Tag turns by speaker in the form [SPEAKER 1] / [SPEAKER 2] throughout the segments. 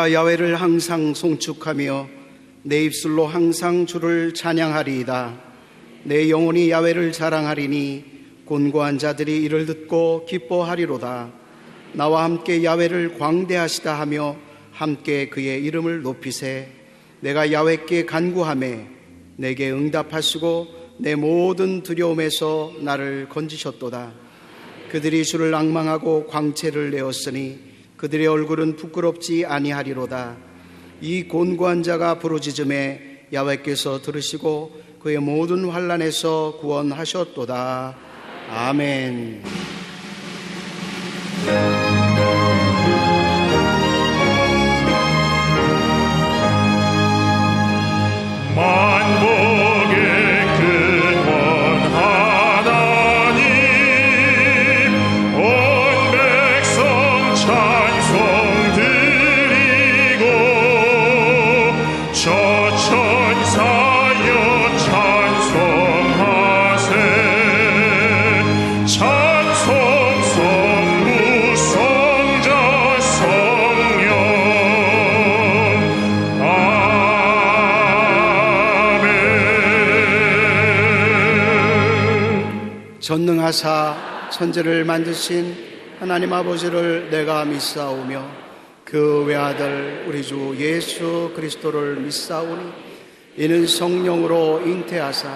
[SPEAKER 1] 내가 야훼를 항상 송축하며 내 입술로 항상 주를 찬양하리이다. 내 영혼이 야훼를 자랑하리니 곤고한 자들이 이를 듣고 기뻐하리로다. 나와 함께 야훼를 광대하시다 하며 함께 그의 이름을 높이세. 내가 야훼께 간구하매 내게 응답하시고 내 모든 두려움에서 나를 건지셨도다. 그들이 주를 앙망하고 광채를 내었으니 그들의 얼굴은 부끄럽지 아니하리로다. 이 곤고한 자가 부르짖음에 야훼께서 들으시고 그의 모든 환난에서 구원하셨도다. 아멘.
[SPEAKER 2] 만복의 근원 하나님, 온 백성 찬송 드리고 저 천사여 찬송하세. 찬송 성부 성자 성령.
[SPEAKER 1] 전능하사 천지를 만드신 하나님 아버지를 내가 믿사오며 그 외아들 우리 주 예수 그리스도를 믿사오니 이는 성령으로 잉태하사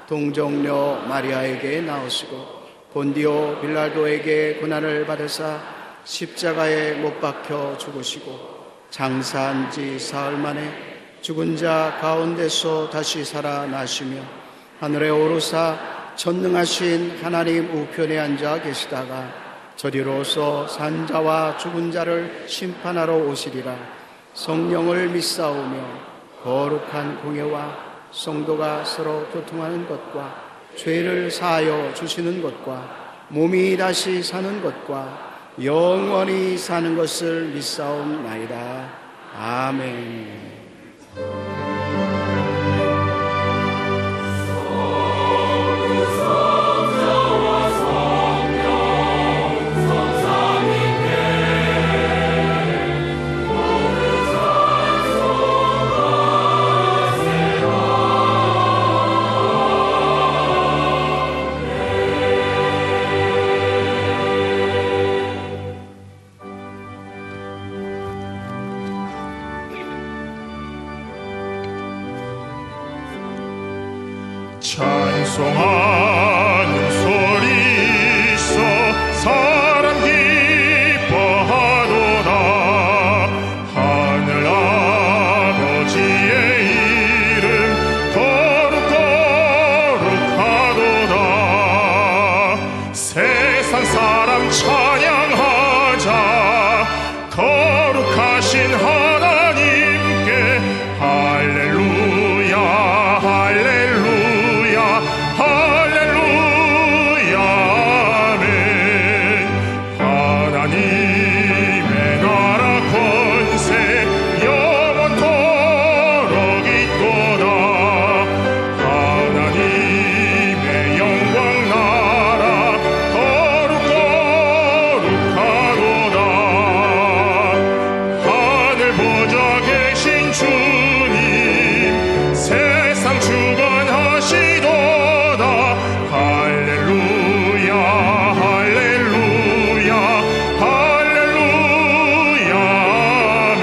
[SPEAKER 1] 동정녀 마리아에게 나오시고 본디오 빌라도에게 고난을 받으사 십자가에 못 박혀 죽으시고 장사한 지 사흘 만에 죽은 자 가운데서 다시 살아나시며 하늘에 오르사 전능하신 하나님 우편에 앉아 계시다가 저리로서 산자와 죽은 자를 심판하러 오시리라. 성령을 믿사오며 거룩한 공예와 성도가 서로 교통하는 것과 죄를 사하여 주시는 것과 몸이 다시 사는 것과 영원히 사는 것을 믿사옵나이다. 아멘.
[SPEAKER 2] 찬송하는 소리 있어 사람 기뻐하도다. 하늘 아버지의 이름 거룩하도다. 세상 사람 찬양하자. 거룩하신 하나님께 할렐루야 할렐루야 할렐루야 아멘. 하나님의 나라 권세 영원토록 있도다. 하나님의 영광 나라 거룩하도다. 하늘 보좌 계신 주님 세상 주관하시도다. 할렐루야 할렐루야 할렐루야 아멘.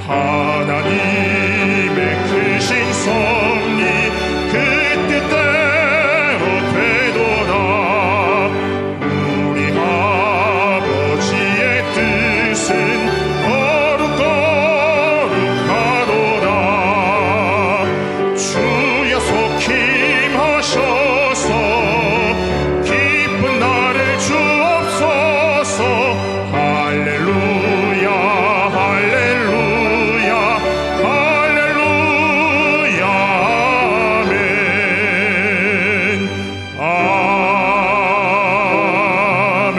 [SPEAKER 2] 하나님의 크신 섭리 그 뜻대로 되도다. 우리 아버지의 뜻은 거룩하도다. 주여 속히 임하셔서 기쁜 나를 주옵소서. 할렐루야 할렐루야 할렐루야 아멘. 아멘.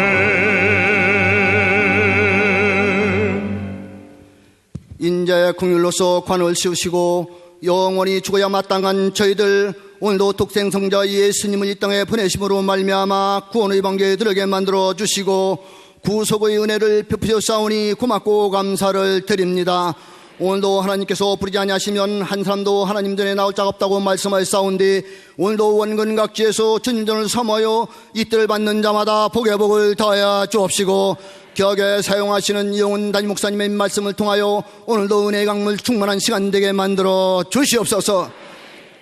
[SPEAKER 3] 인자의 긍휼로서 관을 씌우시고 영원히 죽어야 마땅한 저희들 오늘도 독생성자 예수님을 이 땅에 보내심으로 말미암아 구원의 방궤에 들어게 만들어 주시고 구속의 은혜를 베푸셨사오니 고맙고 감사를 드립니다. 오늘도 하나님께서 부르지 아니하시면 한 사람도 하나님 전에 나올 자가 없다고 말씀하셨사온데 오늘도 원근각지에서 주님 전을 삼하여 이뜰을 받는 자마다 복의 복을 더하여 주옵시고 격에 사용하시는 이용훈 담임 목사님의 말씀을 통하여 오늘도 은혜의 강물 충만한 시간 되게 만들어 주시옵소서.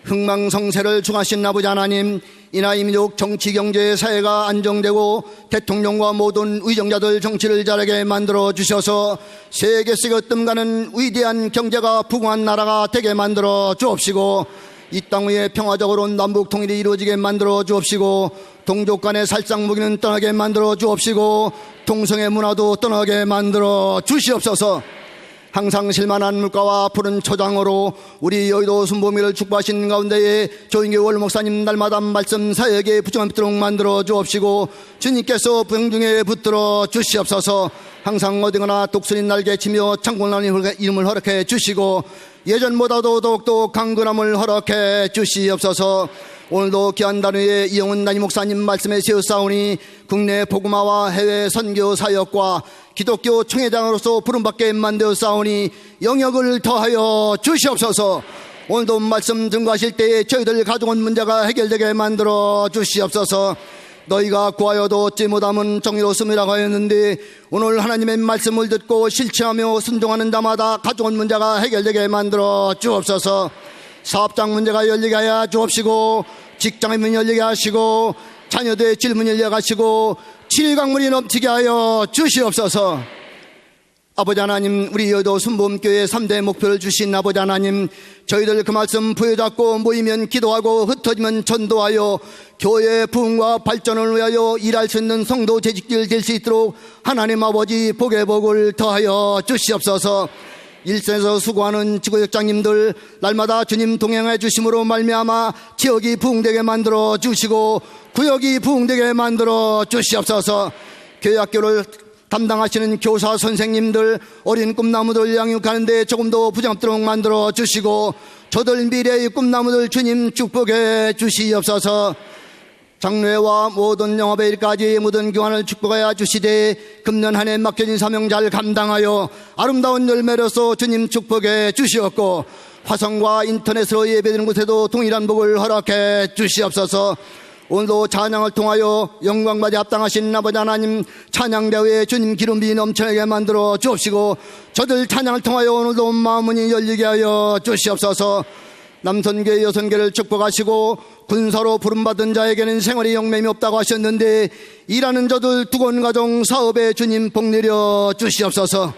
[SPEAKER 3] 흥망성쇠를 중하신 아버지 하나님, 이 나라 민족 정치 경제 사회가 안정되고 대통령과 모든 의정자들 정치를 잘하게 만들어 주셔서 세계세계 뜸가는 위대한 경제가 부강한 나라가 되게 만들어 주옵시고 이 땅 위에 평화적으로 남북 통일이 이루어지게 만들어 주옵시고 동족 간의 살상 무기는 떠나게 만들어 주옵시고 동성애 문화도 떠나게 만들어 주시옵소서. 항상 실만한 물가와 푸른 초장으로 우리 여의도 순복음회를 축복하신 가운데에 조인교 목사님 날마다 말씀 사역에 부정한 붙도록 만들어 주옵시고 주님께서 병중에 붙들어 주시옵소서. 항상 어디거나 독수리 날개 치며 창공나는 이름을 허락해 주시고 예전보다도 더욱더 강건함을 허락해 주시옵소서. 오늘도 귀한 단위에 이용훈 담임 목사님 말씀에 세우사오니 국내 복음화와 해외 선교 사역과 기독교 총회장으로서 부름받게 만되었사오니 영역을 더하여 주시옵소서. 오늘도 말씀 증거하실 때에 저희들 가져온 문제가 해결되게 만들어 주시옵소서. 너희가 구하여도 얻지 못함은 정의로움이라고 하였는데 오늘 하나님의 말씀을 듣고 실천하며 순종하는 자마다 가져온 문제가 해결되게 만들어 주옵소서. 사업장 문제가 열리게 하여 주옵시고 직장의 문 열리게 하시고 자녀들의 질문 열리게 하시고 치유강물이 넘치게 하여 주시옵소서. 아버지 하나님, 우리 여의도 순복음교회 3대 목표를 주신 아버지 하나님, 저희들 그 말씀 부여잡고 모이면 기도하고 흩어지면 전도하여 교회의 부흥과 발전을 위하여 일할 수 있는 성도 재직들 될 수 있도록 하나님 아버지 복의 복을 더하여 주시옵소서. 일선에서 수고하는 지구역장님들 날마다 주님 동행해 주심으로 말미암아 지역이 부흥되게 만들어 주시고 구역이 부흥되게 만들어 주시옵소서. 교회학교를 담당하시는 교사 선생님들 어린 꿈나무들 양육하는데 조금 더 부정없도록 만들어 주시고 저들 미래의 꿈나무들 주님 축복해 주시옵소서. 장로회와 모든 영업의 일까지 모든 교환을 축복하여 주시되 금년 한 해 맡겨진 사명 잘 감당하여 아름다운 열매로서 주님 축복해 주시옵고 화성과 인터넷으로 예배드리는 곳에도 동일한 복을 허락해 주시옵소서. 오늘도 찬양을 통하여 영광받이 합당하신 아버지 하나님, 찬양대회에 주님 기름이 넘쳐나게 만들어 주옵시고 저들 찬양을 통하여 오늘도 마음문이 열리게 하여 주시옵소서. 남선계 여선계를 축복하시고 군사로 부름받은 자에게는 생활의 영매이 없다고 하셨는데 일하는 저들 두건 가정 사업에 주님 복 내려 주시옵소서.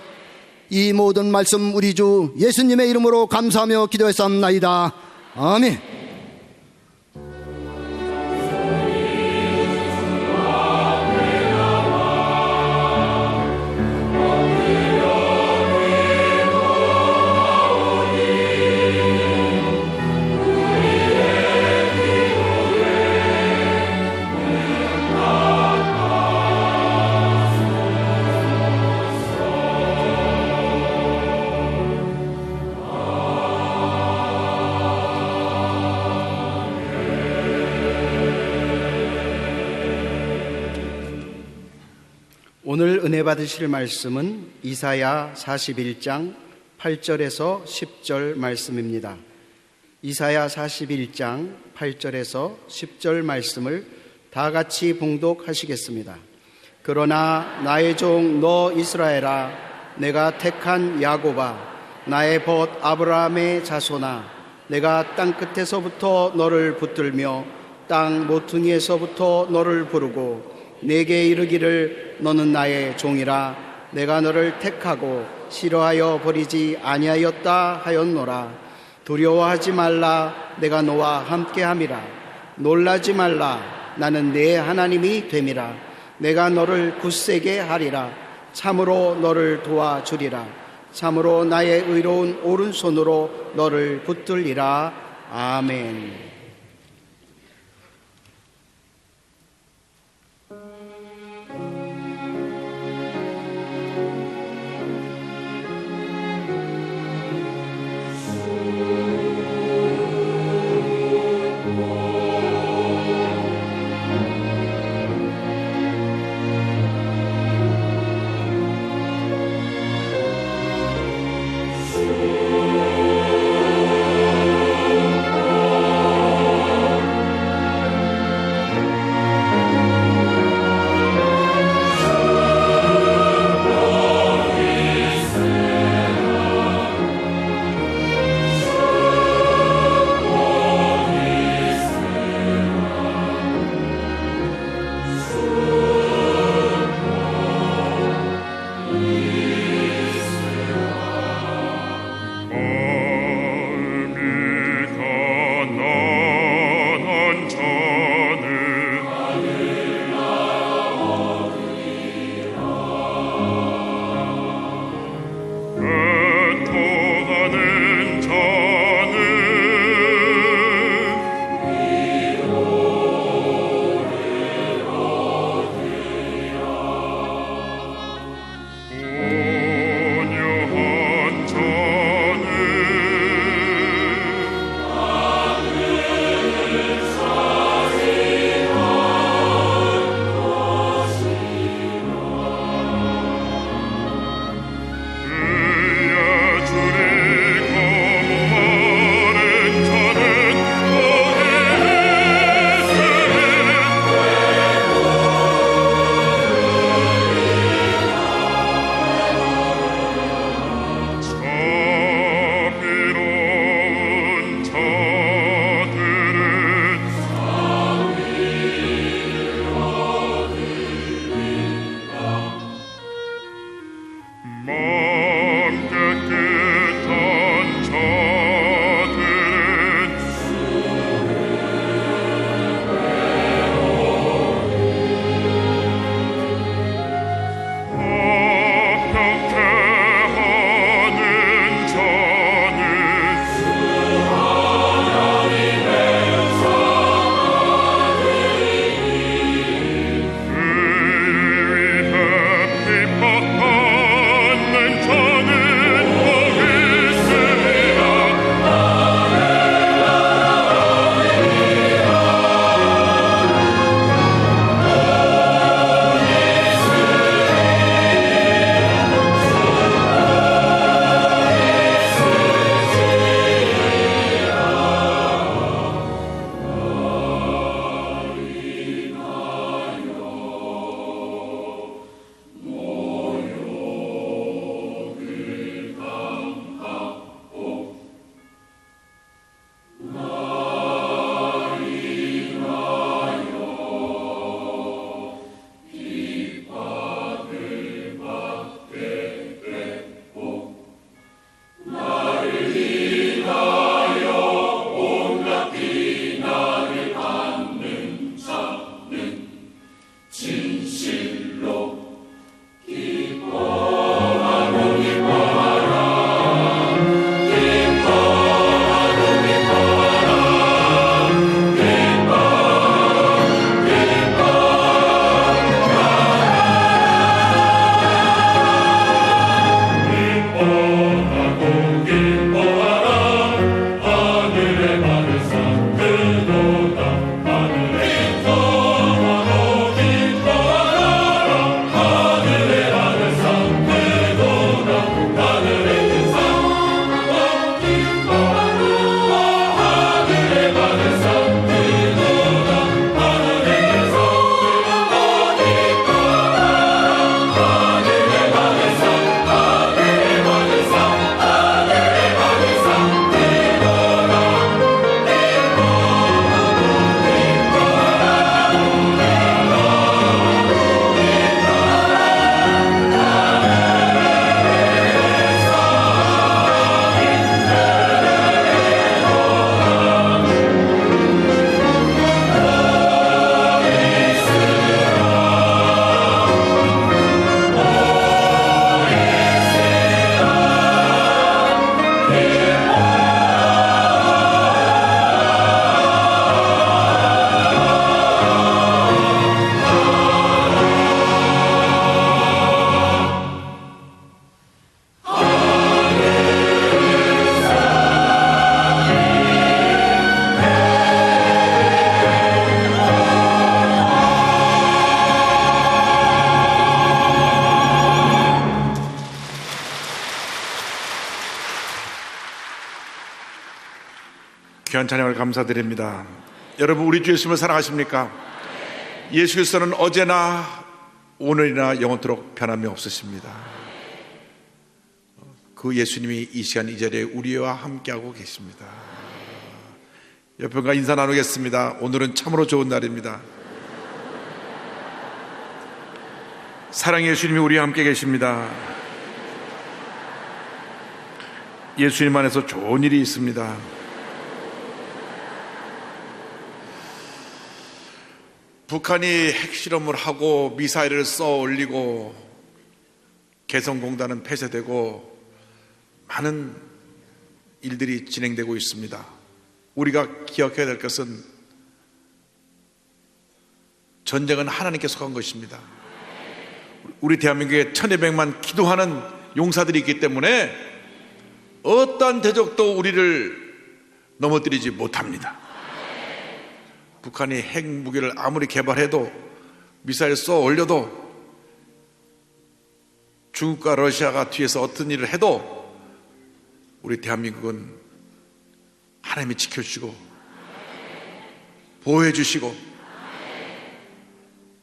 [SPEAKER 3] 이 모든 말씀 우리 주 예수님의 이름으로 감사하며 기도했사옵나이다. 아멘.
[SPEAKER 1] 오늘 은혜 받으실 말씀은 이사야 41장 8절에서 10절 말씀입니다. 이사야 41장 8절에서 10절 말씀을 다 같이 봉독하시겠습니다. 그러나 나의 종 너 이스라엘아, 내가 택한 야곱아, 나의 벗 아브라함의 자손아, 내가 땅끝에서부터 너를 붙들며 땅 모퉁이에서부터 너를 부르고 내게 이르기를 너는 나의 종이라, 내가 너를 택하고 싫어하여 버리지 아니하였다 하였노라. 두려워하지 말라, 내가 너와 함께함이라. 놀라지 말라, 나는 내 하나님이 됨이라. 내가 너를 굳세게 하리라. 참으로 너를 도와주리라. 참으로 나의 의로운 오른손으로 너를 붙들리라. 아멘.
[SPEAKER 4] 귀한 찬양을 감사드립니다. 여러분, 우리 주 예수님을 사랑하십니까? 예수 그리스도는 어제나 오늘이나 영원토록 변함이 없으십니다. 그 예수님이 이 시간 이 자리에 우리와 함께하고 계십니다. 옆에가 인사 나누겠습니다. 오늘은 참으로 좋은 날입니다. 사랑의 예수님이 우리와 함께 계십니다. 예수님 안에서 좋은 일이 있습니다. 북한이 핵실험을 하고 미사일을 쏘아 올리고 개성공단은 폐쇄되고 많은 일들이 진행되고 있습니다. 우리가 기억해야 될 것은 전쟁은 하나님께 속한 것입니다. 우리 대한민국에 1200만 기도하는 용사들이 있기 때문에 어떠한 대적도 우리를 넘어뜨리지 못합니다. 북한이 핵무기를 아무리 개발해도 미사일 쏘아 올려도 중국과 러시아가 뒤에서 어떤 일을 해도 우리 대한민국은 하나님이 지켜주시고 보호해 주시고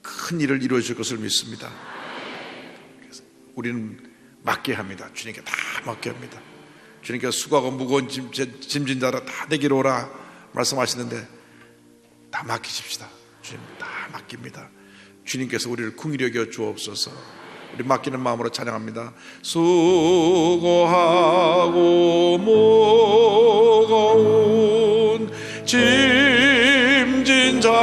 [SPEAKER 4] 큰 일을 이루어 줄 것을 믿습니다. 그래서 우리는 맡게 합니다. 주님께 다 맡게 합니다. 주님께서 수고하고 무거운 짐진 자라 다 내게로 오라 말씀하시는데 다 맡기십시다. 주님 다 맡깁니다. 주님께서 우리를 긍휼히 여겨 주옵소서. 우리 맡기는 마음으로 찬양합니다. 수고하고 무거운 짐진 자들아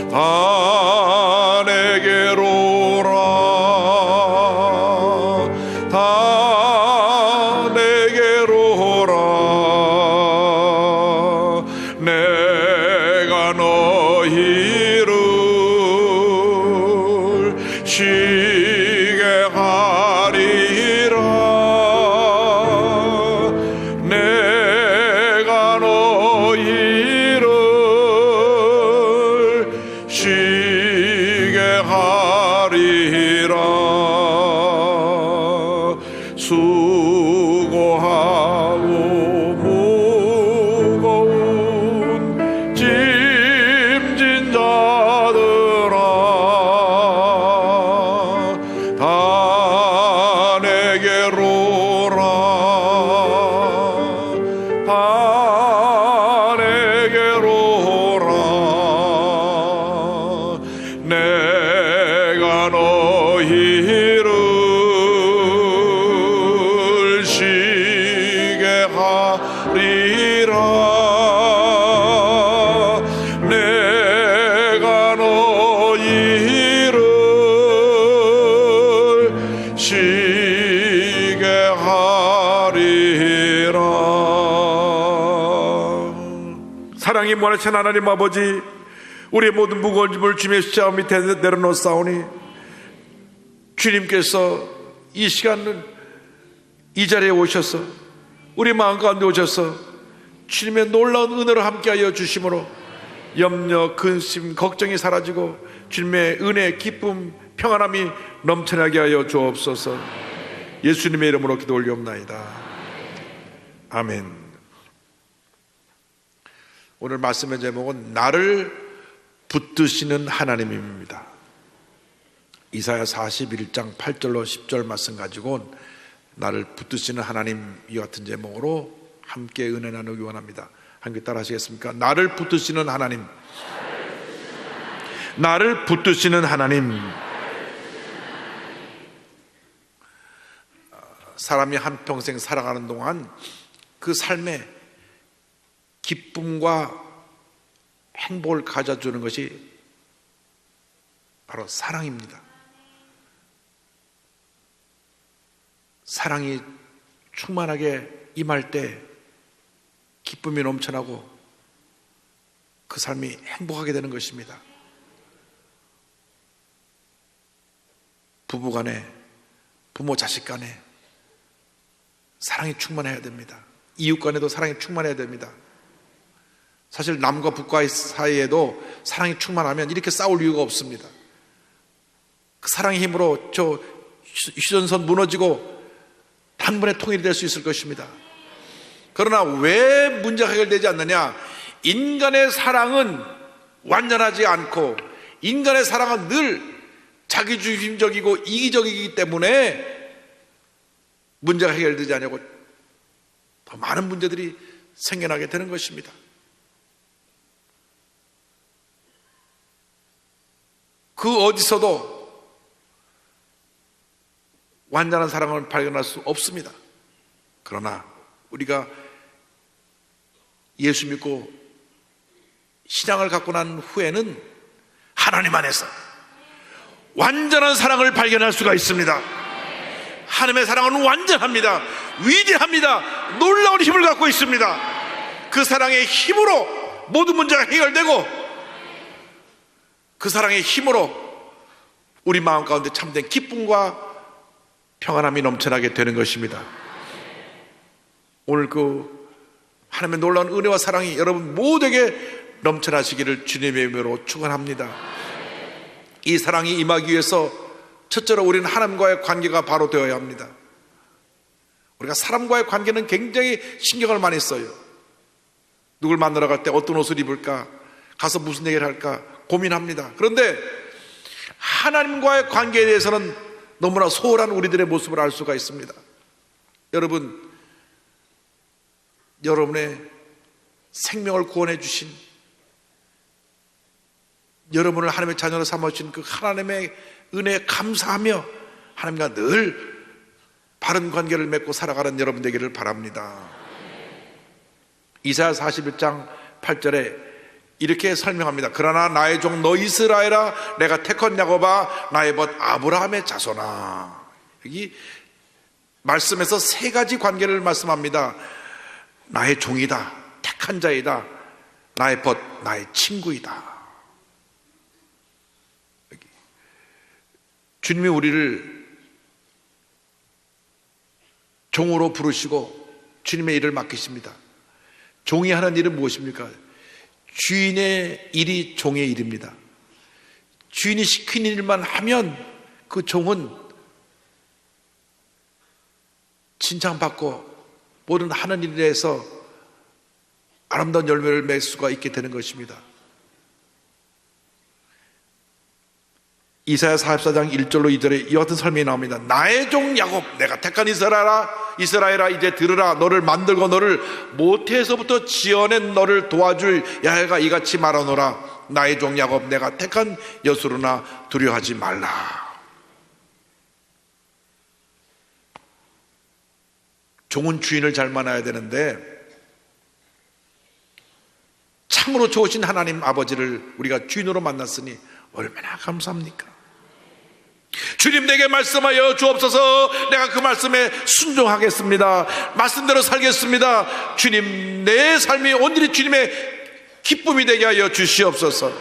[SPEAKER 4] 다 내게로 오라. 다 내게로 오라. 내가 너희를 쉬게 하리라. 내가 너희를 쉬게 하리라. 수고하고 무거운 짐진 자들아 다 내게로 오라. 다 내게로 오라. 내가 너희를 쉬게 하리라. 내가 너희를 쉬게 하리라. 사랑이 무한하신 하나님 아버지, 우리의 모든 무거운 짐을 주님의 십자가 밑에 내려놓사오니 주님께서 이 시간은 이 자리에 오셔서 우리 마음 가운데 오셔서 주님의 놀라운 은혜로 함께하여 주심으로 염려, 근심, 걱정이 사라지고 주님의 은혜, 기쁨, 평안함이 넘쳐나게 하여 주옵소서. 예수님의 이름으로 기도 올리옵나이다. 아멘. 오늘 말씀의 제목은 나를 붙드시는 하나님입니다. 이사야 41장 8절로 10절 말씀 가지고 나를 붙드시는 하나님, 이 같은 제목으로 함께 은혜 나누기 원합니다. 함께 따라 하시겠습니까? 나를 붙드시는 하나님. 나를 붙드시는 하나님. 사람이 한평생 살아가는 동안 그 삶에 기쁨과 행복을 가져주는 것이 바로 사랑입니다. 사랑이 충만하게 임할 때 기쁨이 넘쳐나고 그 삶이 행복하게 되는 것입니다. 부부 간에, 부모 자식 간에 사랑이 충만해야 됩니다. 이웃 간에도 사랑이 충만해야 됩니다. 사실 남과 북과 사이에도 사랑이 충만하면 이렇게 싸울 이유가 없습니다. 그 사랑의 힘으로 저 휴전선 무너지고 다 한 번에 통일이 될 수 있을 것입니다. 그러나 왜 문제가 해결되지 않느냐? 인간의 사랑은 완전하지 않고 인간의 사랑은 늘 자기중심적이고 이기적이기 때문에 문제가 해결되지 않냐고 더 많은 문제들이 생겨나게 되는 것입니다. 그 어디서도 완전한 사랑을 발견할 수 없습니다. 그러나 우리가 예수 믿고 신앙을 갖고 난 후에는 하나님 안에서 완전한 사랑을 발견할 수가 있습니다. 하나님의 사랑은 완전합니다. 위대합니다. 놀라운 힘을 갖고 있습니다. 그 사랑의 힘으로 모든 문제가 해결되고 그 사랑의 힘으로 우리 마음 가운데 참된 기쁨과 평안함이 넘쳐나게 되는 것입니다. 오늘 그 하나님의 놀라운 은혜와 사랑이 여러분 모두에게 넘쳐나시기를 주님의 이름으로 축원합니다. 이 사랑이 임하기 위해서 첫째로 우리는 하나님과의 관계가 바로 되어야 합니다. 우리가 사람과의 관계는 굉장히 신경을 많이 써요. 누굴 만나러 갈 때 어떤 옷을 입을까, 가서 무슨 얘기를 할까 고민합니다. 그런데 하나님과의 관계에 대해서는 너무나 소홀한 우리들의 모습을 알 수가 있습니다. 여러분, 여러분의 생명을 구원해 주신, 여러분을 하나님의 자녀로 삼아주신 그 하나님의 은혜에 감사하며 하나님과 늘 바른 관계를 맺고 살아가는 여러분 되기를 바랍니다. 이사야 41장 8절에 이렇게 설명합니다. 그러나 나의 종 너 이스라엘아, 내가 택한 야곱아, 나의 벗 아브라함의 자손아. 여기 말씀에서 세 가지 관계를 말씀합니다. 나의 종이다, 택한 자이다, 나의 벗, 나의 친구이다. 주님이 우리를 종으로 부르시고 주님의 일을 맡기십니다. 종이 하는 일은 무엇입니까? 주인의 일이 종의 일입니다. 주인이 시킨 일만 하면 그 종은 칭찬받고 모든 하는 일에 서 아름다운 열매를 맺을 수가 있게 되는 것입니다. 이사야 44장 1절로 2절에 이와 같은 설명이 나옵니다. 나의 종 야곱, 내가 택한 이스라엘아 이제 들으라. 너를 만들고 너를 모태에서부터 지어낸 너를 도와줄 야훼가 이같이 말하노라. 나의 종 야곱, 내가 택한 여수르나 두려워하지 말라. 종은 주인을 잘 만나야 되는데 참으로 좋으신 하나님 아버지를 우리가 주인으로 만났으니 얼마나 감사합니까? 주님, 내게 말씀하여 주옵소서. 내가 그 말씀에 순종하겠습니다. 말씀대로 살겠습니다. 주님, 내 삶이 온전히 주님의 기쁨이 되게 하여 주시옵소서.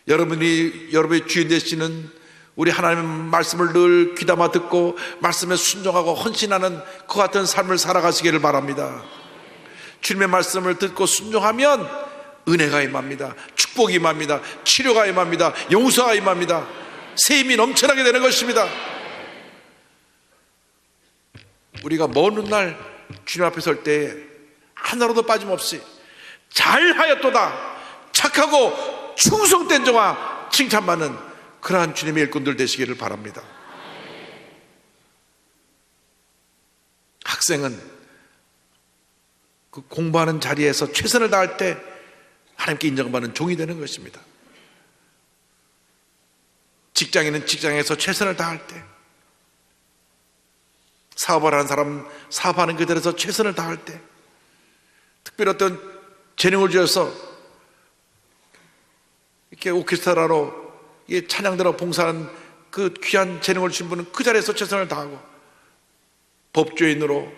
[SPEAKER 4] 여러분의 주인 되시는 우리 하나님의 말씀을 늘 귀담아 듣고 말씀에 순종하고 헌신하는 그 같은 삶을 살아가시기를 바랍니다. 주님의 말씀을 듣고 순종하면 은혜가 임합니다. 축복이 임합니다. 치료가 임합니다. 용서가 임합니다. 새 힘이 넘쳐나게 되는 것입니다. 우리가 먼 훗날 주님 앞에 설 때에 하나라도 빠짐없이 잘하였도다, 착하고 충성된 종아 칭찬받는 그러한 주님의 일꾼들 되시기를 바랍니다. 학생은 그 공부하는 자리에서 최선을 다할 때 하나님께 인정받는 종이 되는 것입니다. 직장인은 직장에서 최선을 다할 때, 사업을 하는 사람 사업하는 그들에서 최선을 다할 때, 특별히 어떤 재능을 주어서 이렇게 오케스트라로 찬양대로 봉사하는 그 귀한 재능을 주신 분은 그 자리에서 최선을 다하고, 법조인으로,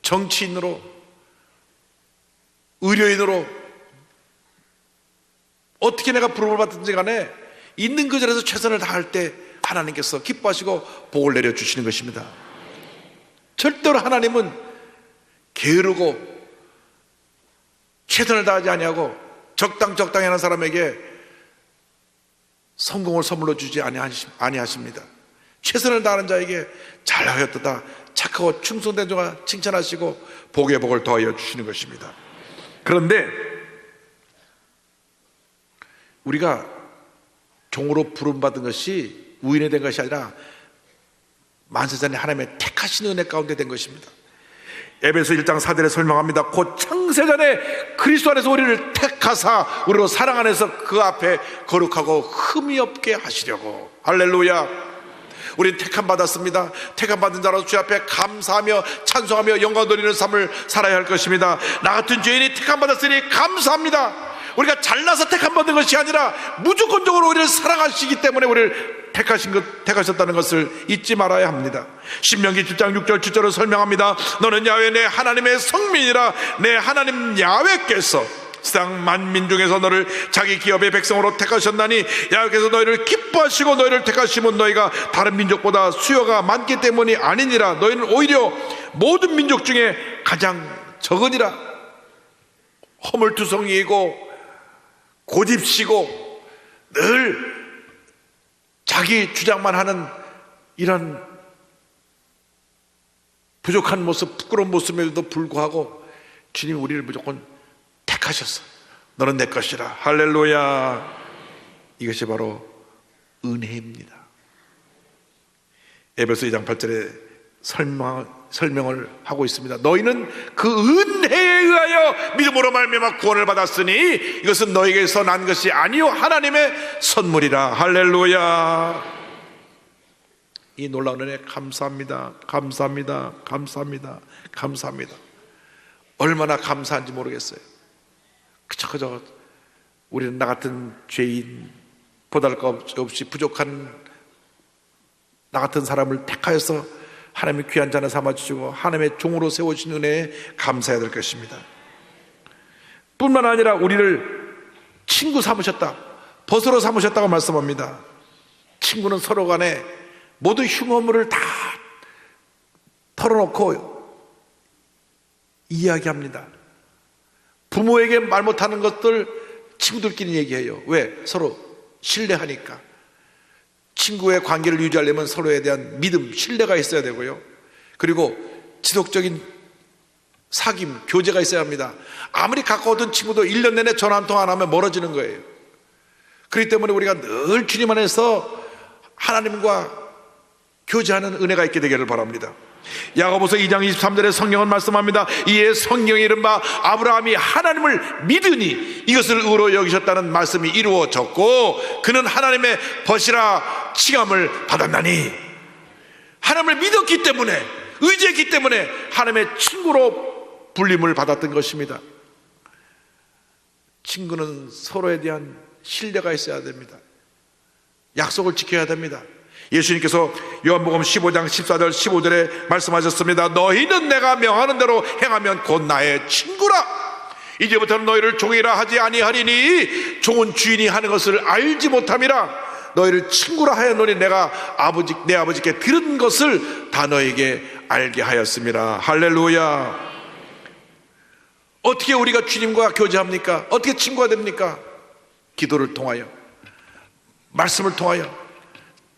[SPEAKER 4] 정치인으로, 의료인으로 어떻게 내가 부름을 받든지 간에 있는 그 자리에서 최선을 다할 때 하나님께서 기뻐하시고 복을 내려주시는 것입니다. 절대로 하나님은 게으르고 최선을 다하지 아니하고 적당히 하는 사람에게 성공을 선물로 주지 아니하십니다. 최선을 다하는 자에게 잘하였도다 착하고 충성된 자가 칭찬하시고 복의 복을 더하여 주시는 것입니다. 그런데 우리가 종으로 부름받은 것이 우연에 된 것이 아니라 만세전에 하나님의 택하신 은혜 가운데 된 것입니다. 에베소 1장 4절에 설명합니다. 곧 창세전에 그리스도 안에서 우리를 택하사 우리로 사랑 안에서 그 앞에 거룩하고 흠이 없게 하시려고. 할렐루야. 우리는 택함 받았습니다. 택함 받은 자로서 주 앞에 감사하며 찬송하며 영광 돌리는 삶을 살아야 할 것입니다. 나 같은 죄인이 택함 받았으니 감사합니다. 우리가 잘나서 택함 받은 것이 아니라 무조건적으로 우리를 사랑하시기 때문에 우리를 택하셨다는 것을 잊지 말아야 합니다. 신명기 7장 6절 7절을 설명합니다. 너는 야훼 내 하나님의 성민이라. 내 하나님 야훼께서 세상 만민 중에서 너를 자기 기업의 백성으로 택하셨나니 야훼께서 너희를 기뻐하시고 너희를 택하시면 너희가 다른 민족보다 수요가 많기 때문이 아니니라. 너희는 오히려 모든 민족 중에 가장 적으니라. 허물투성이이고 고집시고 늘 자기 주장만 하는 이런 부족한 모습, 부끄러운 모습에도 불구하고 주님이 우리를 무조건 택하셨어. 너는 내 것이라. 할렐루야. 이것이 바로 은혜입니다. 에베소 2장 8절에 설명을 하고 있습니다. 너희는 그 은혜에 의하여 믿음으로 말미암아 구원을 받았으니 이것은 너희에게서 난 것이 아니요 하나님의 선물이라. 할렐루야. 이 놀라운 은혜 감사합니다. 감사합니다. 감사합니다. 감사합니다. 얼마나 감사한지 모르겠어요. 그저 우리는 나 같은 죄인, 보잘것 없이 부족한 나 같은 사람을 택하여서 하나님의 귀한 자는 삼아주시고 하나님의 종으로 세우신 은혜에 감사해야 될 것입니다. 뿐만 아니라 우리를 친구 삼으셨다, 벗으로 삼으셨다고 말씀합니다. 친구는 서로 간에 모든 흉어물을 다 털어놓고 이야기합니다. 부모에게 말 못하는 것들 친구들끼리 얘기해요. 왜? 서로 신뢰하니까. 친구의 관계를 유지하려면 서로에 대한 믿음, 신뢰가 있어야 되고요. 그리고 지속적인 사귐, 교제가 있어야 합니다. 아무리 가까웠던 친구도 1년 내내 전화 한 통 안 하면 멀어지는 거예요. 그렇기 때문에 우리가 늘 주님 안에서 하나님과 교제하는 은혜가 있게 되기를 바랍니다. 야고보서 2장 23절에 성경은 말씀합니다. 이에 성경이 이른바 아브라함이 하나님을 믿으니 이것을 의로 여기셨다는 말씀이 이루어졌고 그는 하나님의 벗이라 칭함을 받았나니. 하나님을 믿었기 때문에, 의지했기 때문에 하나님의 친구로 불림을 받았던 것입니다. 친구는 서로에 대한 신뢰가 있어야 됩니다. 약속을 지켜야 됩니다. 예수님께서 요한복음 15장 14절 15절에 말씀하셨습니다. 너희는 내가 명하는 대로 행하면 곧 나의 친구라. 이제부터는 너희를 종이라 하지 아니하리니 종은 주인이 하는 것을 알지 못함이라. 너희를 친구라 하였노니 내가 내 아버지께 들은 것을 다 너에게 알게 하였습니다. 할렐루야. 어떻게 우리가 주님과 교제합니까? 어떻게 친구가 됩니까? 기도를 통하여, 말씀을 통하여,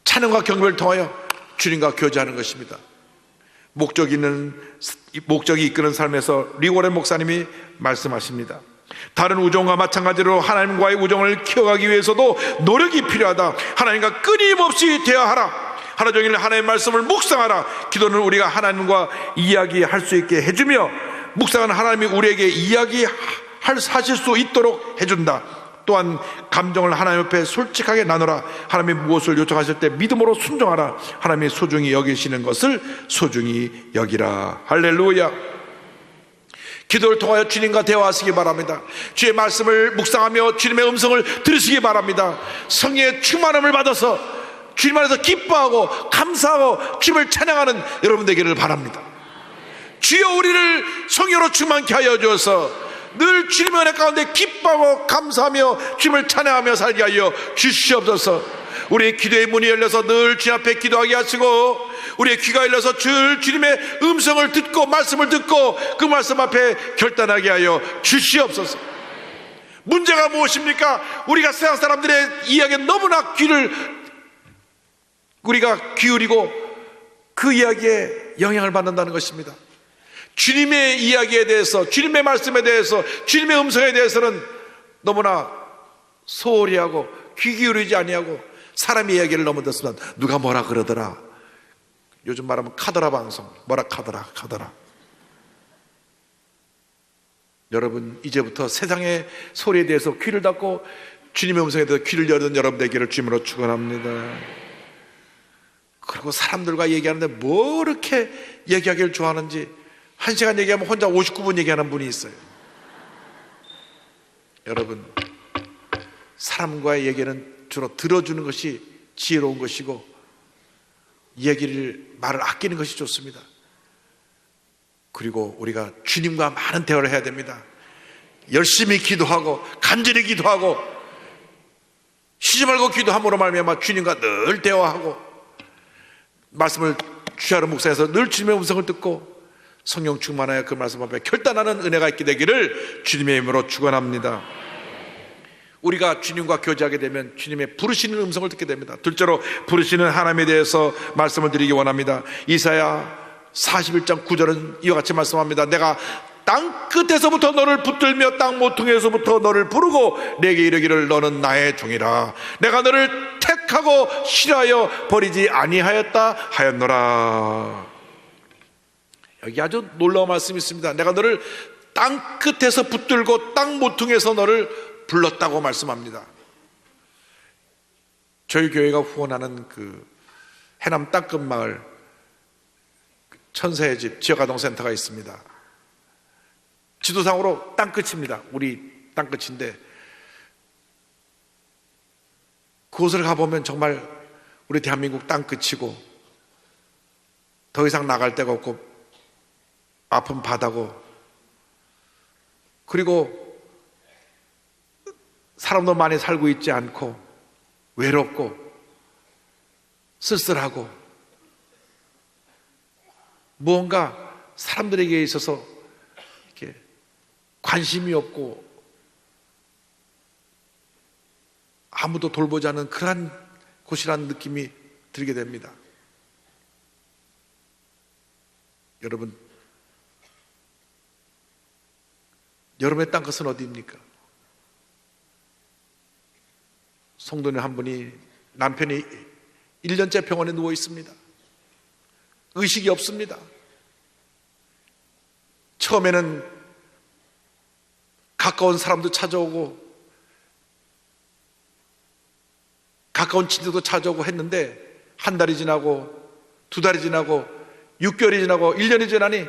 [SPEAKER 4] 찬양과 경배를 통하여 주님과 교제하는 것입니다. 목적이 이끄는 삶에서 리고렌 목사님이 말씀하십니다. 다른 우정과 마찬가지로 하나님과의 우정을 키워가기 위해서도 노력이 필요하다. 하나님과 끊임없이 대화하라. 하루 종일 하나님의 말씀을 묵상하라. 기도는 우리가 하나님과 이야기할 수 있게 해주며 묵상하는 하나님이 우리에게 이야기하실 수 있도록 해준다. 또한 감정을 하나님 옆에 솔직하게 나누라. 하나님이 무엇을 요청하실 때 믿음으로 순종하라. 하나님이 소중히 여기시는 것을 소중히 여기라. 할렐루야. 기도를 통하여 주님과 대화하시기 바랍니다. 주의 말씀을 묵상하며 주님의 음성을 들으시기 바랍니다. 성령의 충만함을 받아서 주님 안에서 기뻐하고 감사하고 주님을 찬양하는 여러분 되기를 바랍니다. 주여 우리를 성령으로 충만케 하여 주어서 늘 주님의 은혜 가운데 기뻐하고 감사하며 주님을 찬양하며 살게 하여 주시옵소서. 우리의 기도의 문이 열려서 늘 주님 앞에 기도하게 하시고 우리의 귀가 열려서 늘 주님의 음성을 듣고 말씀을 듣고 그 말씀 앞에 결단하게 하여 주시옵소서. 문제가 무엇입니까? 우리가 세상 사람들의 이야기에 너무나 귀를 우리가 기울이고 그 이야기에 영향을 받는다는 것입니다. 주님의 이야기에 대해서, 주님의 말씀에 대해서, 주님의 음성에 대해서는 너무나 소홀히 하고 귀 기울이지 아니하고 사람의 이야기를 너무 듣으면 누가 뭐라 그러더라, 요즘 말하면 카더라 방송, 뭐라 카더라. 여러분, 이제부터 세상의 소리에 대해서 귀를 닫고 주님의 음성에 대해서 귀를 여는 여러분 되기를 주님으로 축원합니다. 그리고 사람들과 얘기하는데 뭐 이렇게 얘기하기를 좋아하는지, 1시간 얘기하면 혼자 59분 얘기하는 분이 있어요. 여러분, 사람과의 얘기는 주로 들어주는 것이 지혜로운 것이고 말을 아끼는 것이 좋습니다. 그리고 우리가 주님과 많은 대화를 해야 됩니다. 열심히 기도하고 간절히 기도하고 쉬지 말고 기도함으로 말미암아 주님과 늘 대화하고 말씀을 주야로 묵상해서 늘 주님의 음성을 듣고 성령 충만하여 그 말씀 앞에 결단하는 은혜가 있게 되기를 주님의 이름으로 축원합니다. 우리가 주님과 교제하게 되면 주님의 부르시는 음성을 듣게 됩니다. 둘째로 부르시는 하나님에 대해서 말씀을 드리기 원합니다. 이사야 41장 9절은 이와 같이 말씀합니다. 내가 땅 끝에서부터 너를 붙들며 땅 모퉁이에서부터 너를 부르고 내게 이르기를 너는 나의 종이라. 내가 너를 택하고 싫어하여 버리지 아니하였다 하였노라. 여기 아주 놀라운 말씀이 있습니다. 내가 너를 땅 끝에서 붙들고 땅 모퉁이에서 너를 불렀다고 말씀합니다. 저희 교회가 후원하는 그 해남 땅끝 마을 천사의 집 지역아동센터가 있습니다. 지도상으로 땅끝입니다. 우리 땅끝인데 그곳을 가보면 정말 우리 대한민국 땅끝이고 더 이상 나갈 데가 없고 아픈 바다고, 그리고 사람도 많이 살고 있지 않고 외롭고 쓸쓸하고 무언가 사람들에게 있어서 이렇게 관심이 없고 아무도 돌보지 않는 그런 곳이라는 느낌이 들게 됩니다. 여러분, 여러분의 땅끝은 어디입니까? 성도님 한 분이 남편이 1년째 병원에 누워 있습니다. 의식이 없습니다. 처음에는 가까운 사람도 찾아오고 가까운 친구도 찾아오고 했는데 한 달이 지나고 두 달이 지나고 6개월이 지나고 1년이 지나니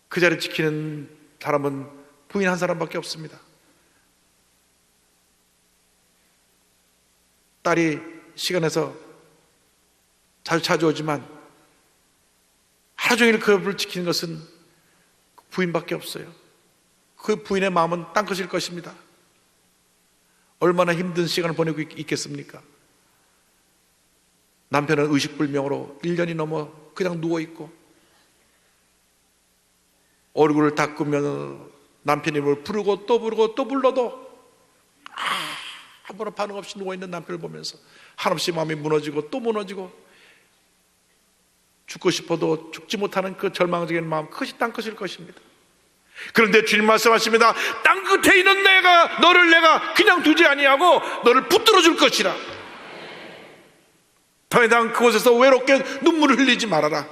[SPEAKER 4] 그 자리를 지키는 사람은 부인 한 사람밖에 없습니다. 딸이 시간에서 자주 찾아오지만 하루 종일 그 옆을 지키는 것은 부인밖에 없어요. 그 부인의 마음은 땅끝일 것입니다. 얼마나 힘든 시간을 보내고 있겠습니까? 남편은 의식불명으로 1년이 넘어 그냥 누워있고 얼굴을 닦으면 남편이 뭘 부르고 또 불러도 아무런 반응 없이 누워있는 남편을 보면서 한없이 마음이 무너지고 또 무너지고 죽고 싶어도 죽지 못하는 그 절망적인 마음, 그것이 땅끝일 것입니다. 그런데 주님 말씀하십니다. 땅끝에 있는 너를 내가 그냥 두지 아니하고 너를 붙들어 줄 것이라. 더 이상 그곳에서 외롭게 눈물을 흘리지 말아라.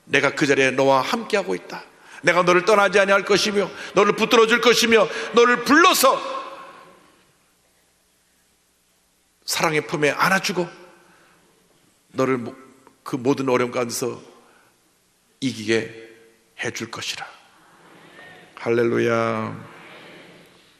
[SPEAKER 4] 내가 그 자리에 너와 함께하고 있다. 내가 너를 떠나지 아니할 것이며 너를 붙들어 줄 것이며 너를 불러서 사랑의 품에 안아주고 너를 그 모든 어려움 가운데서 이기게 해줄 것이라. 할렐루야.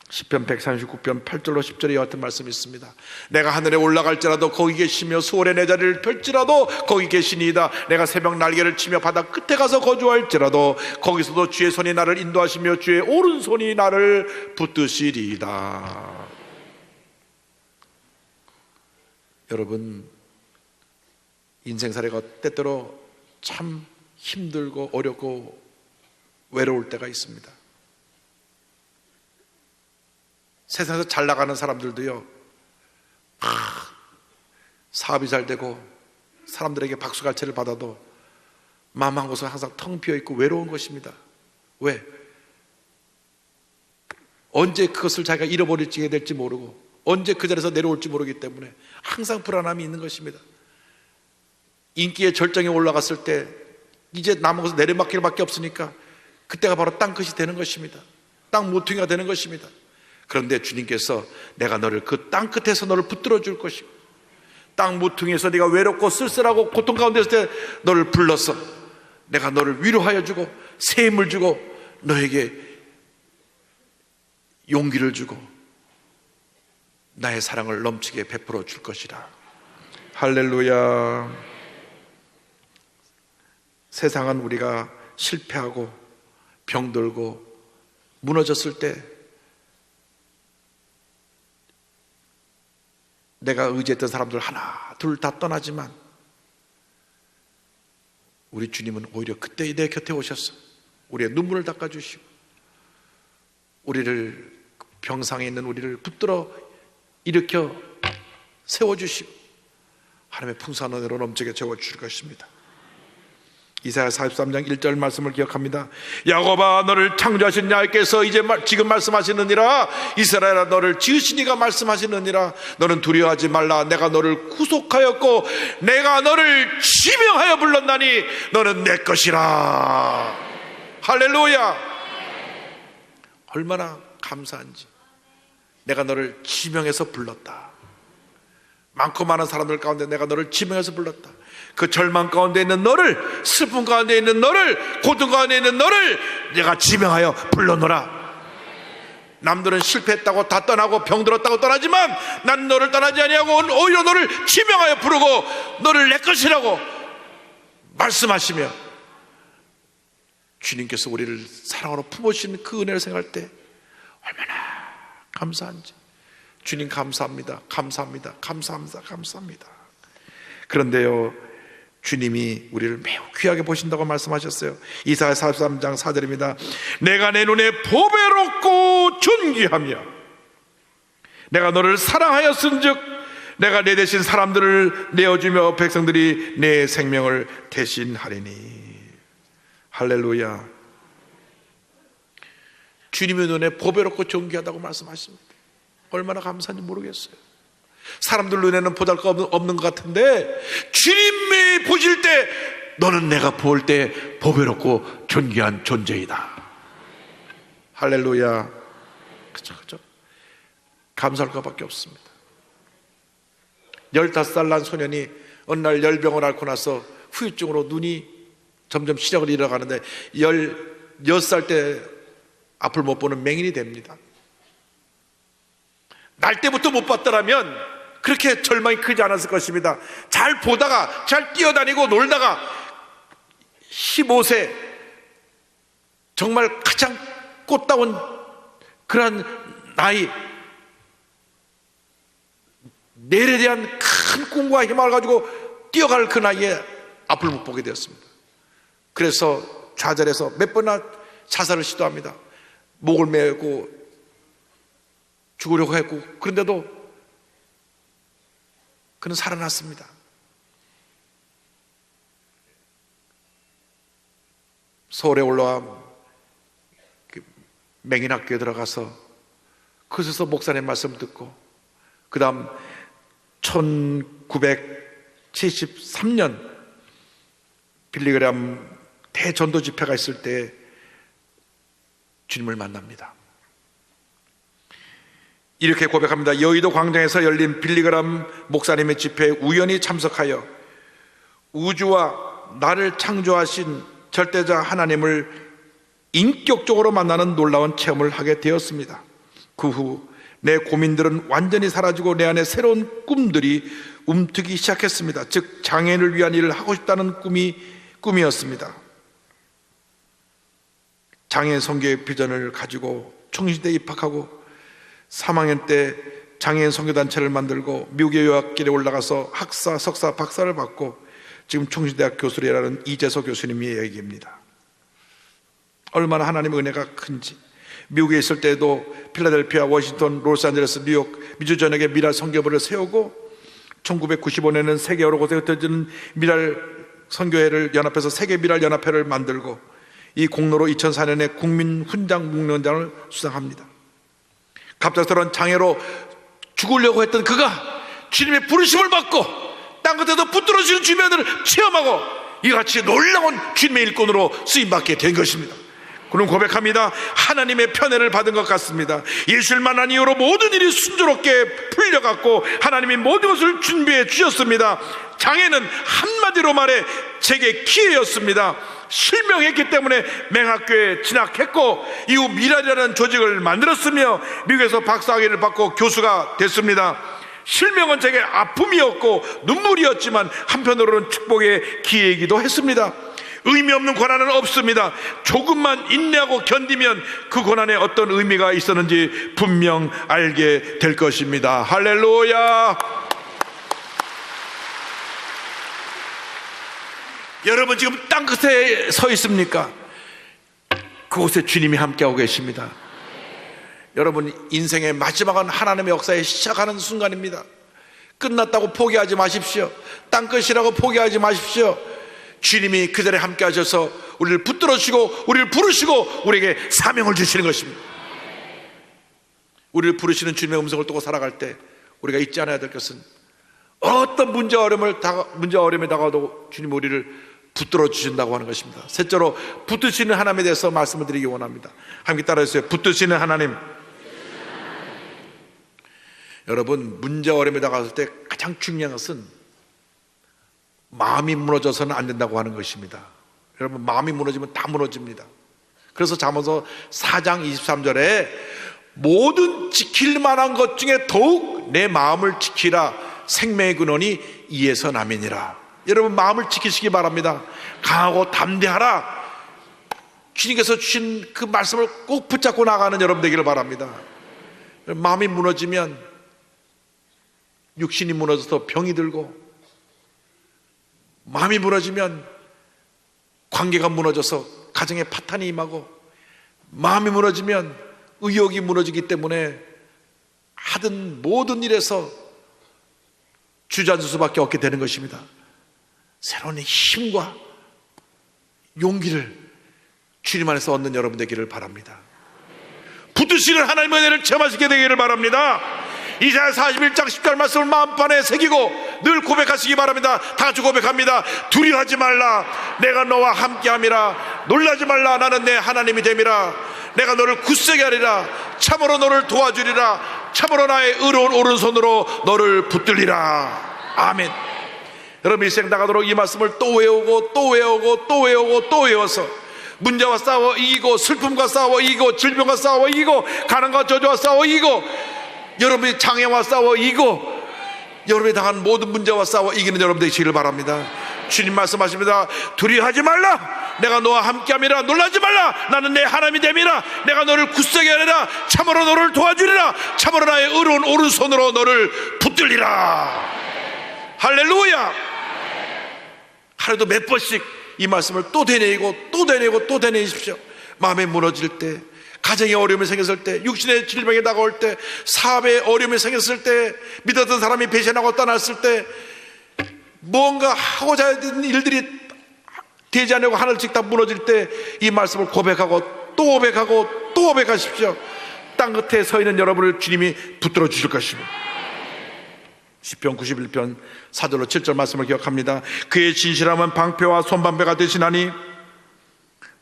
[SPEAKER 4] 시편 139편 8절로 10절에 이와 같은 말씀이 있습니다. 내가 하늘에 올라갈지라도 거기 계시며 수월에 내 자리를 펼지라도 거기 계시니이다. 내가 새벽 날개를 치며 바다 끝에 가서 거주할지라도 거기서도 주의 손이 나를 인도하시며 주의 오른손이 나를 붙드시리이다. 여러분, 인생살이가 때때로 참 힘들고 어렵고 외로울 때가 있습니다. 세상에서 잘 나가는 사람들도요, 사업이 잘 되고 사람들에게 박수갈채를 받아도 마음 한 곳은 항상 텅 비어있고 외로운 것입니다. 왜? 언제 그것을 자기가 잃어버릴지 될지 모르고 언제 그 자리에서 내려올지 모르기 때문에 항상 불안함이 있는 것입니다. 인기의 절정에 올라갔을 때 이제 남은 것은 내리막길 밖에 없으니까 그때가 바로 땅끝이 되는 것입니다. 땅 모퉁이가 되는 것입니다. 그런데 주님께서 내가 너를 그 땅끝에서 너를 붙들어 줄 것이고 땅 모퉁이에서 네가 외롭고 쓸쓸하고 고통 가운데 있을 때 너를 불러서 내가 너를 위로하여 주고 새 힘을 주고 너에게 용기를 주고 나의 사랑을 넘치게 베풀어 줄 것이라. 할렐루야. 세상은 우리가 실패하고 병들고 무너졌을 때 내가 의지했던 사람들 하나 둘 다 떠나지만 우리 주님은 오히려 그때 내 곁에 오셔서 우리의 눈물을 닦아주시고 우리를 병상에 있는 우리를 붙들어 일으켜 세워주시고 하나님의 풍성한 은혜로 넘치게 채워주실 것입니다. 이사야 43장 1절 말씀을 기억합니다. 야곱아 너를 창조하신 야훼께서 지금 말씀하시느니라. 이스라엘아 너를 지으신 이가 말씀하시느니라. 너는 두려워하지 말라. 내가 너를 구속하였고 내가 너를 지명하여 불렀나니 너는 내 것이라. 할렐루야. 얼마나 감사한지. 내가 너를 지명해서 불렀다. 많고 많은 사람들 가운데 내가 너를 지명해서 불렀다. 그 절망 가운데 있는 너를, 슬픔 가운데 있는 너를, 고통 가운데 있는 너를 내가 지명하여 불러노라. 남들은 실패했다고 다 떠나고 병들었다고 떠나지만 난 너를 떠나지 아니하고 오히려 너를 지명하여 부르고 너를 내 것이라고 말씀하시며 주님께서 우리를 사랑으로 품으신 그 은혜를 생각할 때 얼마나 감사한지. 주님 감사합니다. 감사합니다. 감사합니다. 감사합니다. 그런데요, 주님이 우리를 매우 귀하게 보신다고 말씀하셨어요. 이사야 43장 4절입니다. 내가 내 눈에 보배롭고 존귀하며 내가 너를 사랑하였은즉 내가 내 대신 사람들을 내어주며 백성들이 내 생명을 대신하리니. 할렐루야. 주님의 눈에 보배롭고 존귀하다고 말씀하십니다. 얼마나 감사한지 모르겠어요. 사람들 눈에는 보잘것없는 것 같은데 주님이 보실 때 너는 내가 볼 때 보배롭고 존귀한 존재이다. 할렐루야. 그죠. 감사할 것밖에 없습니다. 15살 난 소년이 어느 날 열병을 앓고 나서 후유증으로 눈이 점점 시력을 잃어가는데 16살 때 앞을 못 보는 맹인이 됩니다. 날 때부터 못 봤더라면 그렇게 절망이 크지 않았을 것입니다. 잘 보다가 잘 뛰어다니고 놀다가 15세 정말 가장 꽃다운 그런 나이, 내일에 대한 큰 꿈과 희망을 가지고 뛰어갈 그 나이에 앞을 못 보게 되었습니다. 그래서 좌절해서 몇 번이나 자살을 시도합니다. 목을 메고 죽으려고 했고, 그런데도 그는 살아났습니다. 서울에 올라와 맹인학교에 들어가서 그곳에서 목사님 말씀 듣고, 그 다음 1973년 빌리그람 대전도 집회가 있을 때 주님을 만납니다. 이렇게 고백합니다. 여의도 광장에서 열린 빌리그람 목사님의 집회에 우연히 참석하여 우주와 나를 창조하신 절대자 하나님을 인격적으로 만나는 놀라운 체험을 하게 되었습니다. 그 후 내 고민들은 완전히 사라지고 내 안에 새로운 꿈들이 움트기 시작했습니다. 즉 장애인을 위한 일을 하고 싶다는 꿈이었습니다. 장애인 선교의 비전을 가지고 총신대에 입학하고 3학년 때 장애인 선교단체를 만들고 미국의 유학길에 올라가서 학사, 석사, 박사를 받고 지금 총신대학 교수를 일하는 이재석 교수님의 얘기입니다. 얼마나 하나님의 은혜가 큰지. 미국에 있을 때도 필라델피아, 워싱턴, 로스앤젤레스, 뉴욕, 미주 전역에 미라 선교부를 세우고 1995년에는 세계 여러 곳에 흩어지는 미랄 선교회를 연합해서 세계 미랄 연합회를 만들고 이 공로로 2004년에 국민 훈장 묵련장을 수상합니다. 갑작스러운 장애로 죽으려고 했던 그가 주님의 부르심을 받고 땅끝에서 붙들어지는 주님의 은혜를 체험하고 이같이 놀라운 주님의 일꾼으로 쓰임받게 된 것입니다. 그는 고백합니다. 하나님의 편애를 받은 것 같습니다. 예수를 만난 이후로 모든 일이 순조롭게 풀려갔고 하나님이 모든 것을 준비해 주셨습니다. 장애는 한마디로 말해 제게 기회였습니다. 실명했기 때문에 맹학교에 진학했고 이후 미랄이라는 조직을 만들었으며 미국에서 박사학위를 받고 교수가 됐습니다. 실명은 제게 아픔이었고 눈물이었지만 한편으로는 축복의 기회이기도 했습니다. 의미 없는 고난은 없습니다. 조금만 인내하고 견디면 그 고난에 어떤 의미가 있었는지 분명 알게 될 것입니다. 할렐루야. 여러분 지금 땅끝에 서 있습니까? 그곳에 주님이 함께하고 계십니다. 여러분 인생의 마지막은 하나님의 역사에 시작하는 순간입니다. 끝났다고 포기하지 마십시오. 땅끝이라고 포기하지 마십시오. 주님이 그 자리에 함께 하셔서 우리를 붙들어주시고 우리를 부르시고 우리에게 사명을 주시는 것입니다. 우리를 부르시는 주님의 음성을 듣고 살아갈 때 우리가 잊지 않아야 될 것은 어떤 문제와 어려움에 다가와도 주님 우리를 붙들어 주신다고 하는 것입니다. 셋째로 붙드시는 하나님에 대해서 말씀을 드리기 원합니다. 함께 따라해주세요. 붙드시는 하나님. 여러분 문제와 어려움에 다가왔을 때 가장 중요한 것은 마음이 무너져서는 안 된다고 하는 것입니다. 여러분 마음이 무너지면 다 무너집니다. 그래서 잠언서 4장 23절에 모든 지킬 만한 것 중에 더욱 내 마음을 지키라 생명의 근원이 이에서 남이니라. 여러분 마음을 지키시기 바랍니다. 강하고 담대하라. 주님께서 주신 그 말씀을 꼭 붙잡고 나가는 여러분 되기를 바랍니다. 마음이 무너지면 육신이 무너져서 병이 들고 마음이 무너지면 관계가 무너져서 가정에 파탄이 임하고 마음이 무너지면 의욕이 무너지기 때문에 하던 모든 일에서 주저앉을 수밖에 없게 되는 것입니다. 새로운 힘과 용기를 주님 안에서 얻는 여러분 되기를 바랍니다. 붙드시는 하나님의 은혜를 체험하시게 되기를 바랍니다. 이사야 41장 10절 말씀을 마음판에 새기고 늘 고백하시기 바랍니다. 다 같이 고백합니다. 두려워하지 말라 내가 너와 함께함이라. 놀라지 말라 나는 내 하나님이 됨이라. 내가 너를 굳세게 하리라. 참으로 너를 도와주리라. 참으로 나의 의로운 오른손으로 너를 붙들리라. 아멘. 여러분 일생 나가도록 이 말씀을 또 외우고 또 외우고 또 외우고 또 외워서 문제와 싸워 이기고 슬픔과 싸워 이기고 질병과 싸워 이기고 가난과 저주와 싸워 이기고 여러분이 장애와 싸워 이기고 여러분이 당한 모든 문제와 싸워 이기는 여러분 되시기를 바랍니다. 주님 말씀하십니다. 두려워하지 말라 내가 너와 함께함이라. 놀라지 말라 나는 내 하나님이 됨이라. 내가 너를 굳세게 하리라. 참으로 너를 도와주리라. 참으로 나의 의로운 오른손으로 너를 붙들리라. 할렐루야. 하루도 몇 번씩 이 말씀을 또 되뇌이고 또 되뇌이고 또 되뇌이십시오. 마음에 무너질 때, 가정에 어려움이 생겼을 때, 육신의 질병이 다가올 때, 사업에 어려움이 생겼을 때, 믿었던 사람이 배신하고 떠났을 때, 뭔가 하고자 하는 일들이 되지 않고 하늘씩 다 무너질 때 이 말씀을 고백하고 또 고백하고 또 고백하십시오. 땅끝에 서 있는 여러분을 주님이 붙들어 주실 것입니다. 시편 91편 4절로 7절 말씀을 기억합니다. 그의 진실함은 방패와 손방패가 되시나니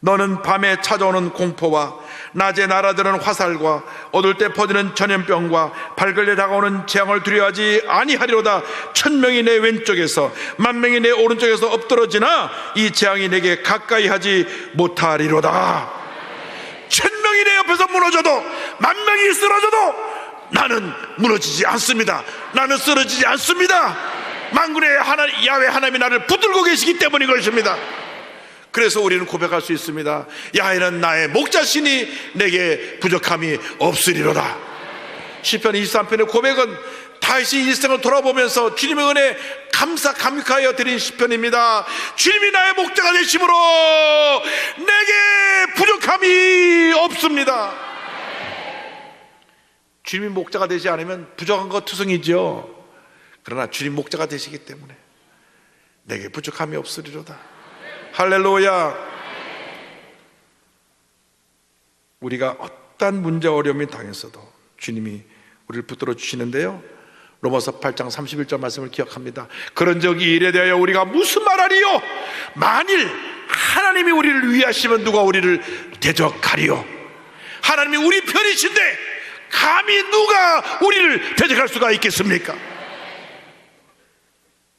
[SPEAKER 4] 너는 밤에 찾아오는 공포와 낮에 날아드는 화살과 어두울 때 퍼지는 전염병과 발걸레 다가오는 재앙을 두려워하지 아니하리로다. 1000명이 내 왼쪽에서 10,000명이 내 오른쪽에서 엎드러지나 이 재앙이 내게 가까이 하지 못하리로다. 1000명이 내 옆에서 무너져도 10,000명이 쓰러져도 나는 무너지지 않습니다. 나는 쓰러지지 않습니다. 만군의 하나님 야훼 하나님이 나를 붙들고 계시기 때문인 것입니다. 그래서 우리는 고백할 수 있습니다. 야훼는 나의 목자시니 내게 부족함이 없으리로다. 시편 23편의 고백은 다윗이 일생을 돌아보면서 주님의 은혜 감사하여 드린 시편입니다. 주님이 나의 목자가 되심으로 내게 부족함이 없습니다. 주님이 목자가 되지 않으면 부족한 것 투성이죠. 그러나 주님 목자가 되시기 때문에 내게 부족함이 없으리로다. 할렐루야. 우리가 어떠한 문제 어려움이 당했어도 주님이 우리를 붙들어 주시는데요, 로마서 8장 31절 말씀을 기억합니다. 그런즉 이 일에 대하여 우리가 무슨 말하리요? 만일 하나님이 우리를 위하시면 누가 우리를 대적하리요? 하나님이 우리 편이신데 감히 누가 우리를 대적할 수가 있겠습니까?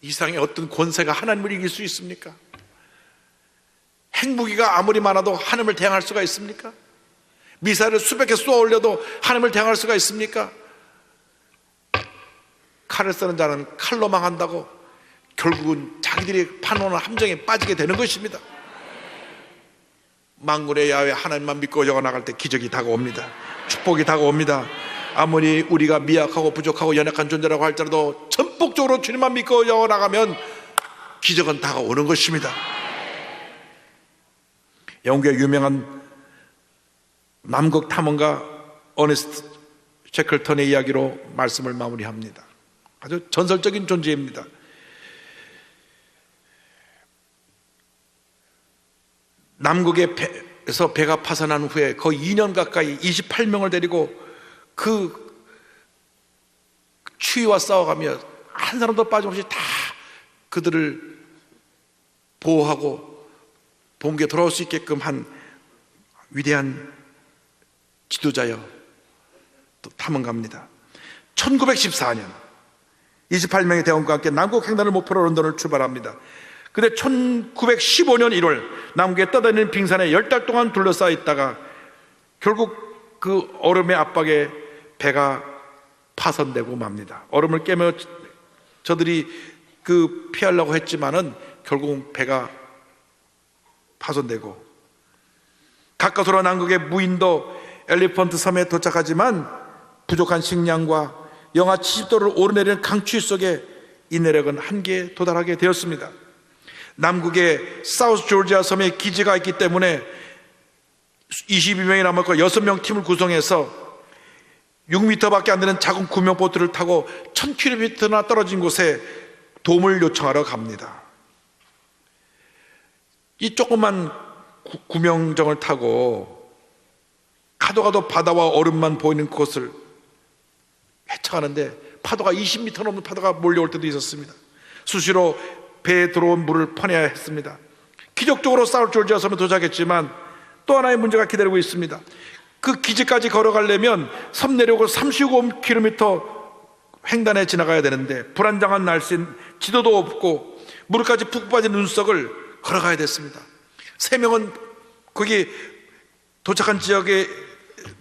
[SPEAKER 4] 이 세상에 어떤 권세가 하나님을 이길 수 있습니까? 핵무기가 아무리 많아도 하나님을 대항할 수가 있습니까? 미사일을 수백 개 쏘아 올려도 하나님을 대항할 수가 있습니까? 칼을 쓰는 자는 칼로 망한다고 결국은 자기들이 파놓은 함정에 빠지게 되는 것입니다. 만군의 야훼 하나님만 믿고 여겨나갈 때 기적이 다가옵니다. 축복이 다가옵니다. 아무리 우리가 미약하고 부족하고 연약한 존재라고 할지라도 전폭적으로 주님만 믿고 여겨나가면 기적은 다가오는 것입니다. 영국의 유명한 남극 탐험가 어네스트 셰클턴의 이야기로 말씀을 마무리합니다. 아주 전설적인 존재입니다. 남극에서 배가 파산한 후에 거의 2년 가까이 28명을 데리고 그 추위와 싸워가며 한 사람도 빠짐없이 다 그들을 보호하고 본국에 돌아올 수 있게끔 한 위대한 지도자여 또 탐험가입니다. 1914년 28명의 대원과 함께 남극 횡단을 목표로 런던을 출발합니다. 근데 1915년 1월 남극에 떠다니는 빙산에 10달 동안 둘러싸여 있다가 결국 그 얼음의 압박에 배가 파손되고 맙니다. 얼음을 깨며 저들이 피하려고 했지만은 결국 배가 파손되고 가까스로 남극의 무인도 엘리펀트 섬에 도착하지만 부족한 식량과 영하 70도를 오르내리는 강추위 속에 이 내력은 한계에 도달하게 되었습니다. 남극의 사우스 조지아 섬에 기지가 있기 때문에 22명이 남았고 6명 팀을 구성해서 6m밖에 안 되는 작은 구명보트를 타고 1000km나 떨어진 곳에 도움을 요청하러 갑니다. 이 조그만 구명정을 타고 가도 바다와 얼음만 보이는 곳을 헤쳐가는데 파도가 20m 넘는 파도가 몰려올 때도 있었습니다. 수시로 배에 들어온 물을 퍼내야 했습니다. 기적적으로 사우스 조지아 섬에 도착했지만 또 하나의 문제가 기다리고 있습니다. 그 기지까지 걸어가려면 섬 내륙을 35km 횡단에 지나가야 되는데 불안정한 날씨인 지도도 없고 무릎까지 푹 빠진 눈석을 걸어가야 됐습니다. 3명은 거기 도착한 지역에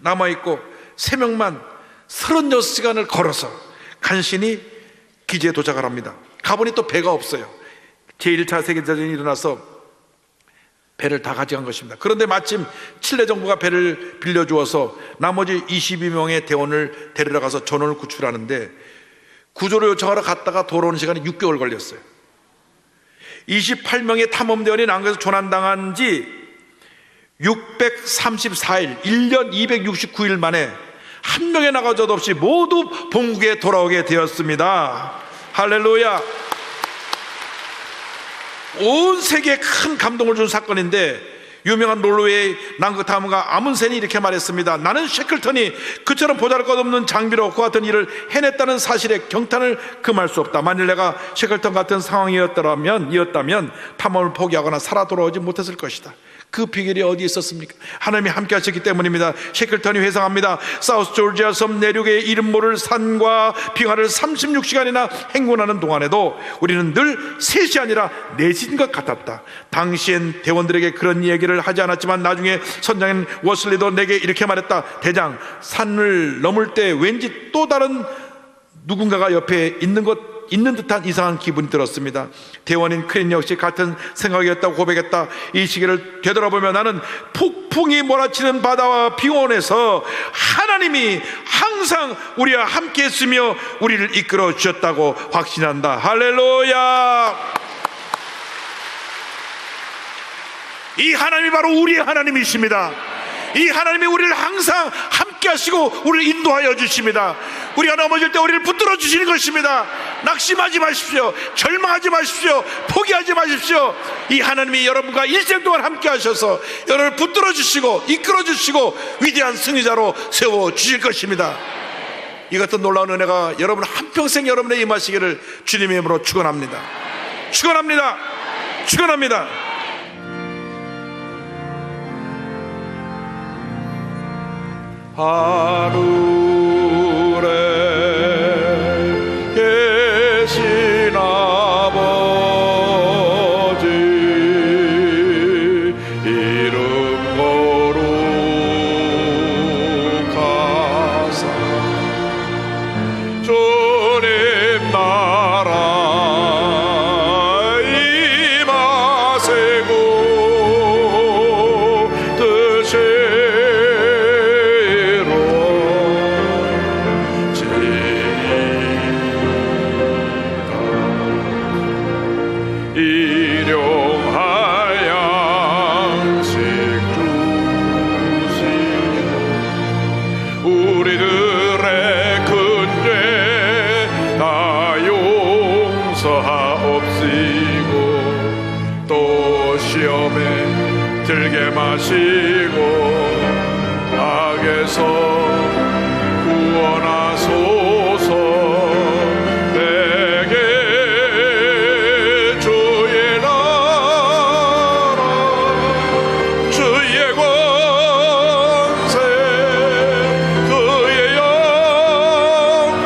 [SPEAKER 4] 남아있고 3명만 36시간을 걸어서 간신히 기지에 도착을 합니다. 가보니 또 배가 없어요. 제1차 세계대전이 일어나서 배를 다 가져간 것입니다. 그런데 마침 칠레 정부가 배를 빌려주어서 나머지 22명의 대원을 데리러 가서 전원을 구출하는데 구조를 요청하러 갔다가 돌아오는 시간이 6개월 걸렸어요. 28명의 탐험대원이 남극에서 조난당한 지 634일, 1년 269일 만에 한 명의 나가져도 없이 모두 본국에 돌아오게 되었습니다. 할렐루야. 온 세계에 큰 감동을 준 사건인데 유명한 노르웨이 남극 탐험가 아문센이 이렇게 말했습니다. 나는 셰클턴이 그처럼 보잘것없는 장비로 그 같은 일을 해냈다는 사실에 경탄을 금할 수 없다. 만일 내가 셰클턴 같은 상황이었다면 탐험을 포기하거나 살아 돌아오지 못했을 것이다. 그 비결이 어디에 있었습니까? 하나님이 함께 하셨기 때문입니다. 셰클턴이 회상합니다. 사우스 조지아 섬 내륙의 이름 모를 산과 빙하를 36시간이나 행군하는 동안에도 우리는 늘 3시 아니라 4시인 것 같았다. 당시엔 대원들에게 그런 얘기를 하지 않았지만 나중에 선장인 워슬리도 내게 이렇게 말했다. 대장, 산을 넘을 때 왠지 또 다른 누군가가 옆에 있는 듯한 이상한 기분이 들었습니다. 대원인 크린 역시 같은 생각이었다고 고백했다. 이 시기를 되돌아보면 나는 폭풍이 몰아치는 바다와 빙원에서 하나님이 항상 우리와 함께 했으며 우리를 이끌어 주셨다고 확신한다. 할렐루야. 이 하나님이 바로 우리의 하나님이십니다. 이 하나님이 우리를 항상 함께 하시고 우리를 인도하여 주십니다. 우리가 넘어질 때 우리를 붙들어 주시는 것입니다. 낙심하지 마십시오. 절망하지 마십시오. 포기하지 마십시오. 이 하나님이 여러분과 일생 동안 함께 하셔서 여러분을 붙들어 주시고 이끌어 주시고 위대한 승리자로 세워 주실 것입니다. 이 같은 놀라운 은혜가 여러분 한평생 여러분의 임하시기를 주님의 이름으로 축원합니다. 축원합니다. 축원합니다. 하늘에 계신 아버지 이름 거룩하사 주님 나라 임하시고 뜻대로 일용할 양식 주시고 우리들의 큰 죄 다 용서하옵시고 또 시험에 들게 마시고 악에서 구원하소서. 내게 주의 나라 주의 권세 그의 영광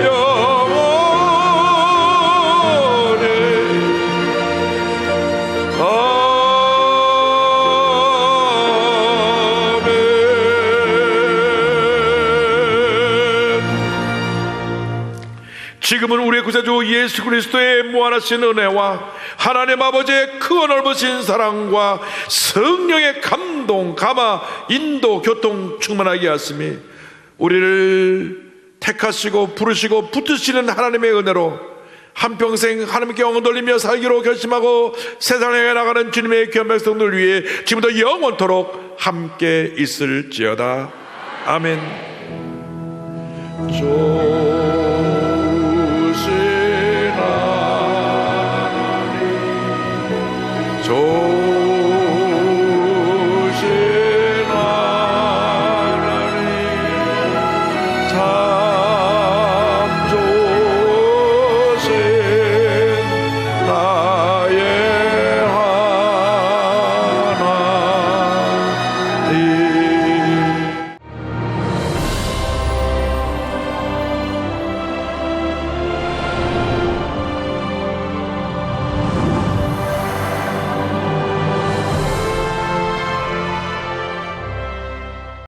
[SPEAKER 4] 영원히 지금은 우리의 구세주 예수 그리스도의 무한하신 은혜와 하나님 아버지의 크고 넓으신 사랑과 성령의 감동, 감화, 인도, 교통 충만하게 하심이 우리를 택하시고 부르시고 붙드시는 하나님의 은혜로 한평생 하나님께 영광 돌리며 살기로 결심하고 세상에 나가는 주님의 귀한 백성들 위해 지금부터 영원토록 함께 있을지어다. 아멘.